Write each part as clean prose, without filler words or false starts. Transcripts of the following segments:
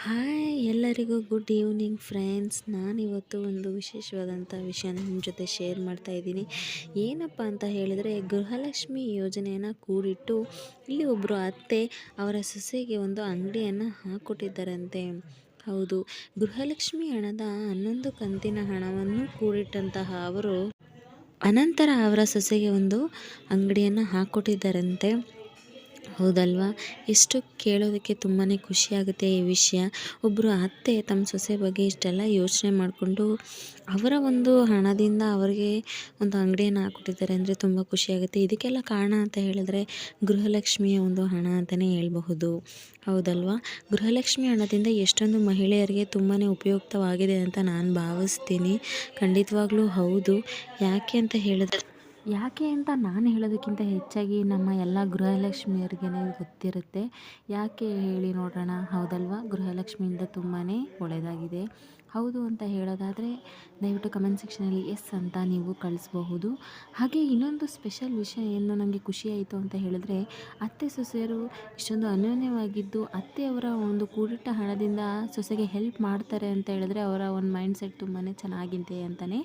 Hi ಎಲ್ಲರಿಗೂ good evening friends. ನಾನಿವತ್ತು ಒಂದು ವಿಶೇಷವಾದಂಥ ವಿಷಯನ ನಿಮ್ಮ ಜೊತೆ ಶೇರ್ ಮಾಡ್ತಾ ಇದ್ದೀನಿ. ಏನಪ್ಪ ಅಂತ ಹೇಳಿದರೆ, ಗೃಹಲಕ್ಷ್ಮಿ ಯೋಜನೆಯನ್ನು ಕೂಡಿಟ್ಟು ಇಲ್ಲಿ ಒಬ್ಬರು ಅತ್ತೆ ಅವರ ಸೊಸೆಗೆ ಒಂದು ಅಂಗಡಿಯನ್ನು ಹಾಕ್ಕೊಟ್ಟಿದ್ದಾರಂತೆ. ಹೌದು, ಗೃಹಲಕ್ಷ್ಮಿ ಹಣದ 11 ಕಂತಿನ ಹಣವನ್ನು ಕೂಡಿಟ್ಟಂತಹ ಅವರು ಅನಂತರ ಅವರ ಸೊಸೆಗೆ ಒಂದು ಅಂಗಡಿಯನ್ನು ಹಾಕ್ಕೊಟ್ಟಿದ್ದಾರಂತೆ. ಹೌದಲ್ವಾ? ಎಷ್ಟು ಕೇಳೋದಕ್ಕೆ ತುಂಬಾ ಖುಷಿಯಾಗುತ್ತೆ ಈ ವಿಷಯ. ಒಬ್ಬರು ಅತ್ತೆ ತಮ್ಮ ಸೊಸೆ ಬಗ್ಗೆ ಇಷ್ಟೆಲ್ಲ ಯೋಚನೆ ಮಾಡಿಕೊಂಡು ಅವರ ಒಂದು ಹಣದಿಂದ ಅವರಿಗೆ ಒಂದು ಅಂಗಡಿಯನ್ನು ಹಾಕ್ಕೊಟ್ಟಿದ್ದಾರೆ ಅಂದರೆ ತುಂಬ ಖುಷಿಯಾಗುತ್ತೆ. ಇದಕ್ಕೆಲ್ಲ ಕಾರಣ ಅಂತ ಹೇಳಿದ್ರೆ ಗೃಹಲಕ್ಷ್ಮಿಯ ಒಂದು ಹಣ ಅಂತಲೇ ಹೇಳ್ಬಹುದು. ಹೌದಲ್ವಾ? ಗೃಹಲಕ್ಷ್ಮಿ ಹಣದಿಂದ ಎಷ್ಟೊಂದು ಮಹಿಳೆಯರಿಗೆ ತುಂಬಾ ಉಪಯುಕ್ತವಾಗಿದೆ ಅಂತ ನಾನು ಭಾವಿಸ್ತೀನಿ. ಖಂಡಿತವಾಗ್ಲೂ ಹೌದು. ಯಾಕೆ ಅಂತ ನಾನು ಹೇಳೋದಕ್ಕಿಂತ ಹೆಚ್ಚಾಗಿ ನಮ್ಮ ಎಲ್ಲ ಗೃಹಲಕ್ಷ್ಮಿಯರಿಗೇ ಗೊತ್ತಿರುತ್ತೆ. ಯಾಕೆ ಹೇಳಿ ನೋಡೋಣ, ಹೌದಲ್ವಾ? ಗೃಹಲಕ್ಷ್ಮಿಯಿಂದ ತುಂಬಾ ಒಳ್ಳೆಯದಾಗಿದೆ. ಹೌದು ಅಂತ ಹೇಳೋದಾದರೆ ದಯವಿಟ್ಟು ಕಮೆಂಟ್ ಸೆಕ್ಷನಲ್ಲಿ ಎಸ್ ಅಂತ ನೀವು ಕಳಿಸ್ಬಹುದು. ಹಾಗೆ ಇನ್ನೊಂದು ಸ್ಪೆಷಲ್ ವಿಷಯ ಏನು ನನಗೆ ಖುಷಿಯಾಯಿತು ಅಂತ ಹೇಳಿದ್ರೆ, ಅತ್ತೆ ಸೊಸೆಯರು ಇಷ್ಟೊಂದು ಅನ್ಯೋನ್ಯವಾಗಿದ್ದು ಅತ್ತೆಯವರ ಒಂದು ಕೂಡಿಟ್ಟ ಹಣದಿಂದ ಸೊಸೆಗೆ ಹೆಲ್ಪ್ ಮಾಡ್ತಾರೆ ಅಂತ ಹೇಳಿದ್ರೆ ಅವರ ಒಂದು ಮೈಂಡ್ಸೆಟ್ ತುಂಬಾ ಚೆನ್ನಾಗಿದೆ ಅಂತಲೇ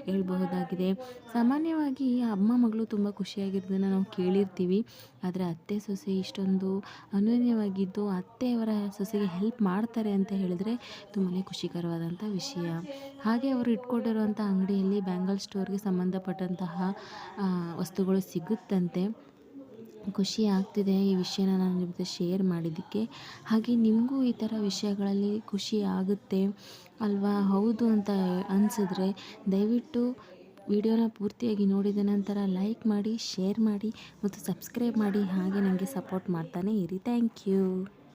ಹೇಳ್ಬಹುದಾಗಿದೆ. ಸಾಮಾನ್ಯವಾಗಿ ಅಮ್ಮ ಮಗಳು ತುಂಬ ಖುಷಿಯಾಗಿರೋದನ್ನು ನಾವು ಕೇಳಿರ್ತೀವಿ. ಆದರೆ ಅತ್ತೆ ಸೊಸೆ ಇಷ್ಟೊಂದು ಅನ್ಯೋನ್ಯವಾಗಿದ್ದು ಅತ್ತೆಯವರ ಸೊಸೆಗೆ ಹೆಲ್ಪ್ ಮಾಡ್ತಾರೆ ಅಂತ ಹೇಳಿದರೆ ತುಂಬಾ ಖುಷಿಕರವಾದಂಥ ವಿಷಯ. ಹಾಗೆ ಅವರು ಇಟ್ಕೊಂಡಿರುವಂಥ ಅಂಗಡಿಯಲ್ಲಿ ಬ್ಯಾಂಗಲ್ ಸ್ಟೋರ್ಗೆ ಸಂಬಂಧಪಟ್ಟಂತಹ ವಸ್ತುಗಳು ಸಿಗುತ್ತಂತೆ. ಖುಷಿ ಆಗ್ತಿದೆ ಈ ವಿಷಯನ ನಾನು ನಿಮ್ಮ ಜೊತೆ ಶೇರ್ ಮಾಡಿದ್ದಕ್ಕೆ. ಹಾಗೆ ನಿಮಗೂ ಈ ಥರ ವಿಷಯಗಳಲ್ಲಿ ಖುಷಿ ಆಗುತ್ತೆ ಅಲ್ವಾ? ಹೌದು ಅಂತ ಅನಿಸಿದ್ರೆ ದಯವಿಟ್ಟು ವಿಡಿಯೋನ ಪೂರ್ತಿಯಾಗಿ ನೋಡಿದ ನಂತರ ಲೈಕ್ ಮಾಡಿ, ಶೇರ್ ಮಾಡಿ ಮತ್ತು ಸಬ್ಸ್ಕ್ರೈಬ್ ಮಾಡಿ. ಹಾಗೆ ನನಗೆ ಸಪೋರ್ಟ್ ಮಾಡ್ತಾನೆ ಇರಿ. Thank you.